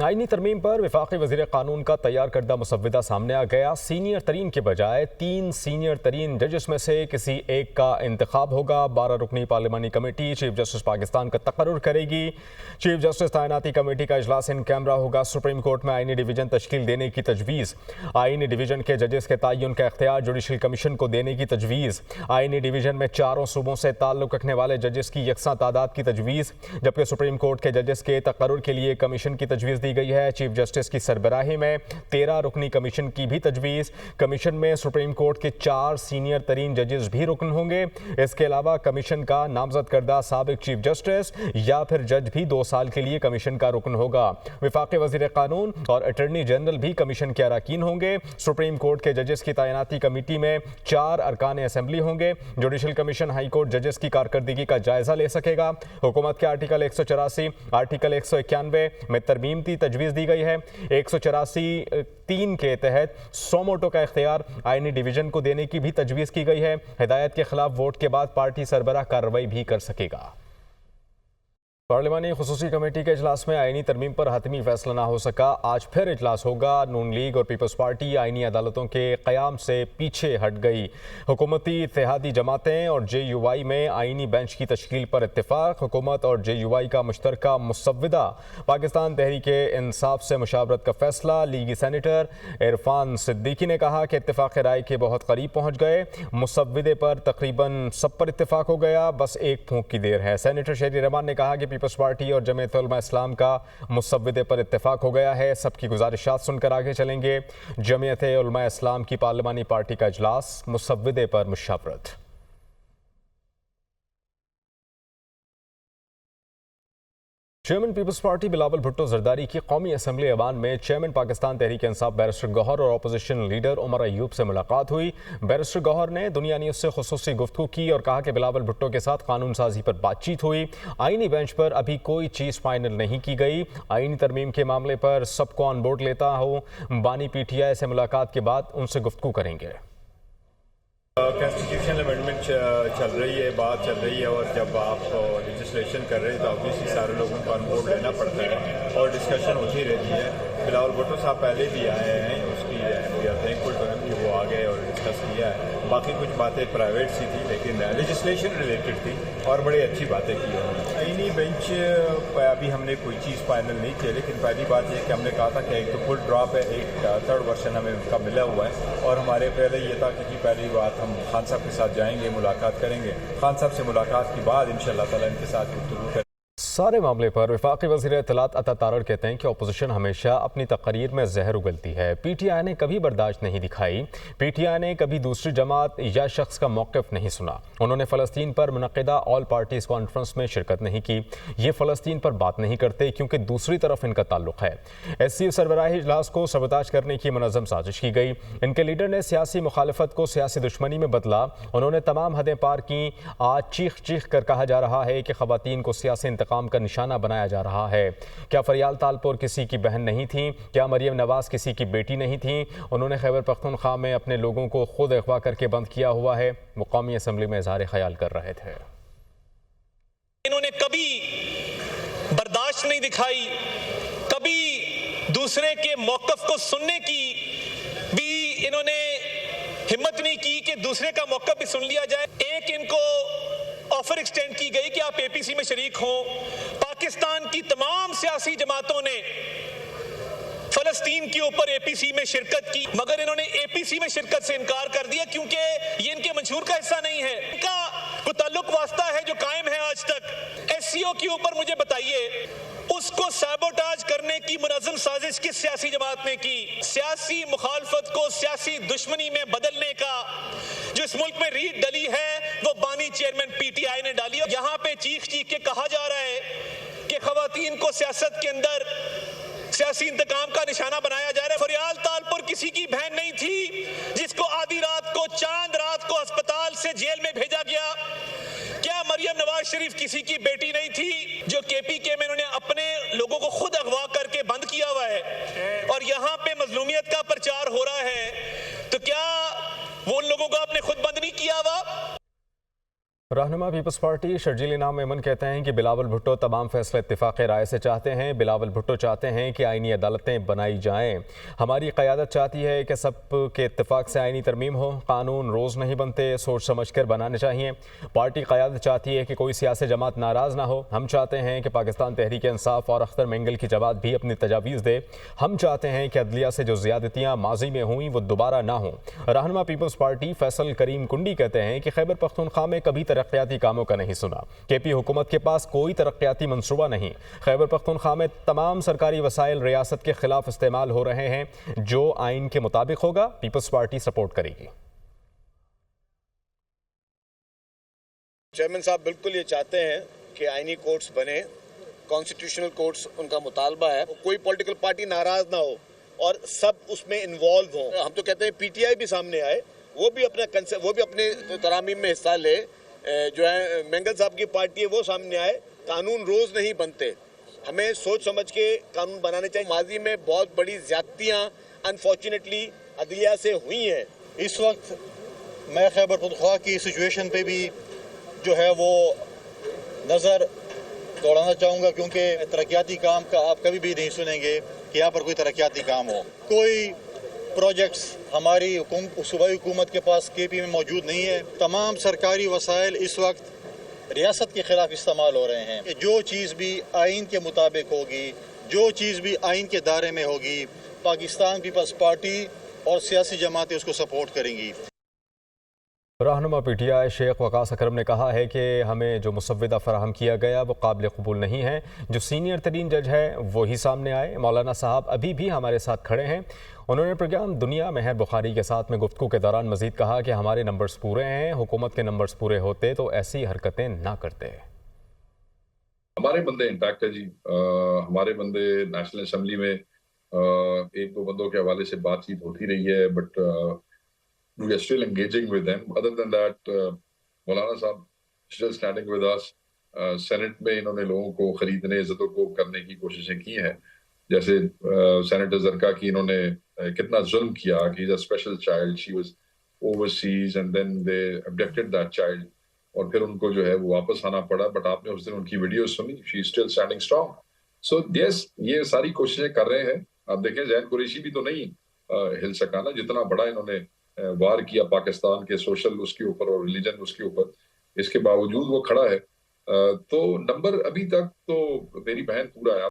आईनी तरमीम पर वफाकी वज़ीर कानून का तैयार करदा मुसव्वदा सामने आ गया। सीनियर तरीन के बजाय 3 सीनियर तरीन जजेस में से किसी एक का इंतखाब होगा। 12 रुकनी पार्लिमानी कमेटी चीफ जस्टिस पाकिस्तान का तकर्रुर करेगी। चीफ जस्टिस तैनाती कमेटी का इजलास इन कैमरा होगा। सुप्रीम कोर्ट में आईनी डिवीजन तश्कील देने की तजवीज़। आईनी डिवीजन के जजेस के तयन का इख्तियार जुडिशल कमीशन को देने की तजवीज़। आईनी डिवीजन में 4 सूबों से ताल्लुक़ रखने वाले जजेस की यकसा तादाद की तजवीज़, जबकि सुप्रीम कोर्ट के जजेस के तकर्रुर के लिए कमीशन की तजवीज़ दी गई है। चीफ जस्टिस की सरबराही में 13 रुकनी कमीशन की भी तजवीज़। कमीशन में सुप्रीम कोर्ट के 4 सीनियर तरीन जजेस भी रुकन होंगे। इसके अलावा कमीशन का नामजद करदा साबिक चीफ जस्टिस या फिर जज भी 2 साल के लिए कमीशन का रुकन होगा। वफाकी वज़ीर कानून और अटॉर्नी जनरल भी कमीशन के अरकान होंगे। सुप्रीम कोर्ट के जजेस की तैनाती कमेटी में 4 अरकान असम्बली होंगे। जुडिशल कमीशन हाई कोर्ट जजेस की कारकर्दगी का जायजा ले सकेगा। हुकूमत के आर्टिकल 184, आर्टिकल 191 में तरमीम की तजवीज़ दी गई है। 184(3) के तहत सोमोटो का इख्तियार आईनी डिवीजन को देने की भी तजवीज़ की गई है। हिदायत के खिलाफ वोट के बाद पार्टी सरबराह कार्रवाई भी कर सकेगा। पार्लिमानी खुसूसी कमेटी के इजलास में आईनी तरमीम पर हतमी फैसला ना हो सका। आज फिर इजलास होगा। नून लीग और पीपल्स पार्टी आईनी अदालतों के क़याम से पीछे हट गई। हुकूमती इत्तेहादी जमातें और JUI में आईनी बेंच की तश्कील पर इत्तेफाक। हुकूमत और JUI का मुश्तरका मुसव्वदा। पाकिस्तान तहरीक-ए-इंसाफ से मुशावरत का फैसला। लीगी सेनेटर इरफान सिद्दीकी ने कहा कि इत्तेफाक राय के बहुत करीब पहुँच गए। मुसव्वदे पर तकरीबन सब पर इत्तेफाक हो गया, बस एक फूंक की देर है। सेनेटर शेरी रहमान ने कहा कि पीपल्स पार्टी और जमीयत उलमा इस्लाम का मुसव्वदे पर इत्तेफाक हो गया है। सबकी गुजारिशात सुनकर आगे चलेंगे। जमीयत उलमा इस्लाम की पार्लिमानी पार्टी का इजलास, मुसव्वदे पर मुशावरत। Chairman Peoples Party Bilawal Bhutto Zardari की कौमी असम्बली ऐवान में चेयरमैन पाकिस्तान तहरीक इंसाफ बैरिस्टर गौहर और अपोजिशन लीडर उमर अयूब से मुलाकात हुई। बैरिस्टर गौहर ने दुनिया न्यूज़ से खुसूसी गुफ्तगू की और कहा कि बिलावल भुट्टो के साथ कानून साजी पर बातचीत हुई। आईनी बेंच पर अभी कोई चीज़ फाइनल नहीं की गई। आईनी तरमीम के मामले पर सबको ऑन बोर्ड लेता हूँ। बानी PTI से मुलाकात के बाद उनसे गुफ्तगू करेंगे। कॉन्स्टिट्यूशनल अमेंडमेंट चल रही है, बात चल रही है, और जब आप लेजिस्लेशन कर रहे हैं तो ऑब्वियसली सारे लोगों को ऑन बोर्ड लेना पड़ता है और डिस्कशन होती रहती है। बिलावल भुट्टो साहब पहले भी आए हैं, उसकी we are thankful to him कि वो आ गए और डिस्कस किया है। बाकी कुछ बातें प्राइवेट सी थी लेकिन लेजिस्लेशन रिलेटेड थी और बड़ी अच्छी बातें की उन्होंने। आईनी बेंच अभी हमने कोई चीज़ फाइनल नहीं की, लेकिन पहली बात यह कि हमने कहा था कि एक तो फुल ड्रॉप है, एक 3rd वर्जन हमें उनका मिला हुआ है और हमारे पहले ये था कि पहली बात हम खान साहब के साथ जाएंगे, मुलाकात करेंगे। खान साहब से मुलाकात के बाद इंशाअल्लाह ताला इनके साथ गुफ्तगू करेंगे। सारे मामले पर वफाकी वज़ीर इत्तलात अता तारड़ कहते हैं कि अपोजिशन हमेशा अपनी तकरीर में जहर उगलती है। PTI ने कभी बर्दाश्त नहीं दिखाई। PTI ने कभी दूसरी जमात या शख्स का मौक़िफ़ नहीं सुना। उन्होंने फ़लस्तीन पर मुनक़िदा ऑल पार्टीज़ कॉन्फ्रेंस में शिरकत नहीं की। ये फ़लस्तीन पर बात नहीं करते क्योंकि दूसरी तरफ इनका ताल्लुक़ है। SCU सरबराही इजलास को सबताज करने की मुनज़्ज़म साजिश की गई। इनके लीडर ने सियासी मुखालफत को सियासी दुश्मनी में बदला। उन्होंने तमाम हदें पार की। आज चीख चीख कर कहा जा रहा है कि ख़वातीन को सियासी इंतकाम का निशाना बनाया जा रहा है। क्या फरियाल तालपुर किसी की बहन नहीं थी? क्या मरियम नवाज किसी की बेटी नहीं थी? उन्होंने खैबर पख्तूनख्वा में अपने लोगों को खुद अगवा करके बंद किया हुआ है। वो कौमी असम्बली में इज़हार ख्याल कर रहे थे। इन्होंने कभी बर्दाश्त नहीं दिखाई, कभी दूसरे के मौक़िफ़ को सुनने की भी इन्होंने हिम्मत नहीं की कि दूसरे का मौक़िफ़ भी सुन लिया जाए। एक इनको ऑफर एक्सटेंड की गई कि आप APC में शरीक हों। पाकिस्तान की तमाम सियासी जमातों ने फलस्तीन के ऊपर APC में शिरकत की, मगर इन्होंने APC में शिरकत से इनकार कर दिया क्योंकि ये इनके मंशूर का हिस्सा नहीं है। इनका कोई ताल्लुक वास्ता है जो कायम है आज तक। SCO के ऊपर मुझे बताइए, उसको सैबोटाज करने की मुनज़्ज़म साजिश किस सियासी जमात ने की? सियासी मुखालफत को सियासी दुश्मनी में बदलने का जो इस मुल्क में रीत डली है वो बानी चेयरमैन PTI ने डाली। यहाँ पे चीख चीख के कहा जा रहा है कि ख़वातीन को सियासत के अंदर सियासी इंतकाम का निशाना बनाया जा रहा है। फरियाल तालपुर किसी की बहन नहीं थी जिसको आधी रात को, चांद रात को अस्पताल से जेल में भेजा गया। क्या मरियम नवाज शरीफ किसी की बेटी नहीं थी जो KPK में इन्होंने अपने लोगों को खुद अगवा करके बंद किया हुआ है और यहाँ पे मजलूमियत का प्रचार हो रहा है? तो क्या वो उन लोगों को आपने खुद बंद नहीं किया हुआ? रहनुमा पीपल्स पार्टी शर्जील इनाम मेमन कहते हैं कि बिलावल भुट्टो तमाम फैसले इत्तेफाक राय से चाहते हैं। बिलावल भुट्टो चाहते हैं कि आईनी अदालतें बनाई जाएं। हमारी क़यादत चाहती है कि सब के इत्तेफाक से आईनी तरमीम हो। कानून रोज़ नहीं बनते, सोच समझ कर बनाने चाहिए। पार्टी क़यादत चाहती है कि कोई सियासी जमात नाराज़ ना हो। हम चाहते हैं कि पाकिस्तान तहरीक इंसाफ और अख्तर मेंगल की जमात भी अपनी तजावीज़ दे। हम चाहते हैं कि अदलिया से जो ज़्यादतियाँ माजी में हुई वो दोबारा ना हों। रहनुमा पीपल्स पार्टी फैसल करीम कुंडी कहते हैं कि खैबर पख्तूनख्वा में कभी तरक्याती कामों का नहीं सुना। केपी हुकूमत के पास कोई तरक्याती मंसूबा नहीं। खैबर पख्तूनख्वा में तमाम सरकारी वसाइल रियासत के खिलाफ इस्तेमाल हो रहे हैं। जो आइन के मुताबिक होगा पीपल्स पार्टी सपोर्ट करेगी। चेयरमैन साहब बिल्कुल ये चाहते हैं कि आइनी कोर्ट्स बने, कॉन्स्टिट्यूशनल कोर्ट्स उनका मुतालबा है। कोई पॉलिटिकल पार्टी नाराज ना हो और सब उसमें इन्वॉल्व हो। हम तो कहते हैं पीटीआई भी सामने आए, वो भी अपने तरामीम में हिस्सा ले। जो है मेंगल साहब की पार्टी है वो सामने आए। कानून रोज नहीं बनते, हमें सोच समझ के कानून बनाने चाहिए। माजी में बहुत बड़ी ज्यादतियां अनफॉर्चुनेटली अदलिया से हुई हैं। इस वक्त मैं खैबर पख्तूनख्वा की सिचुएशन पे भी जो है वो नज़र दौड़ाना चाहूँगा, क्योंकि तरक्याती काम का आप कभी भी नहीं सुनेंगे कि यहाँ पर कोई तरक्याती काम हो। कोई प्रोजेक्ट्स हमारी सूबाई हुकूमत के पास केपी में मौजूद नहीं है। तमाम सरकारी वसाइल इस वक्त रियासत के खिलाफ इस्तेमाल हो रहे हैं। जो चीज़ भी आइन के मुताबिक होगी, जो चीज़ भी आइन के दायरे में होगी, पाकिस्तान पीपल्स पार्टी और सियासी जमातें उसको सपोर्ट करेंगी। रहनुमा पीटीआई शेख वकास अकरम ने कहा है कि हमें जो मुसव्विदा फराहम किया गया वो काबिल कबूल नहीं है। जो सीनियर तरीन जज है वही सामने आए। मौलाना साहब अभी भी हमारे साथ खड़े हैं। उन्होंने प्रोग्राम दुनिया मेहर बुखारी के साथ में गुफ्तगू के दौरान मजीद कहा कि हमारे नंबर्स पूरे हैं, हुकूमत के नंबर्स पूरे होते तो ऐसी हरकतें ना करते। हमारे बंदे इंटैक्ट है जी। हमारे बंदे नेशनल असम्बली में एक दो बंदों के हवाले से बातचीत होती रही है, but we are still engaging with them. Other than that, मौलाना साहब still standing with us. Senate में इन्होंने लोगों को खरीदने, इज्जतों को करने की कोशिशें की हैं। जैसे सेनेटर ज़रका की इन्होंने कितना जुल्म किया कि is a special child, she was overseas and then they abducted that child, और फिर उनको जो है वो वापस आना पड़ा। बट आपने उस दिन उनकी वीडियो सुनी, she is still standing strong. So yes, ये सारी कोशिशें कर रहे हैं। आप देखें जैन कुरैशी भी तो नहीं हिल सका ना, जितना बड़ा इन्होंने वार किया पाकिस्तान के सोशल उसके ऊपर और रिलीजन उसके ऊपर, इसके बावजूद वो खड़ा है। तो नंबर अभी तक तो मेरी बहन पूरा है।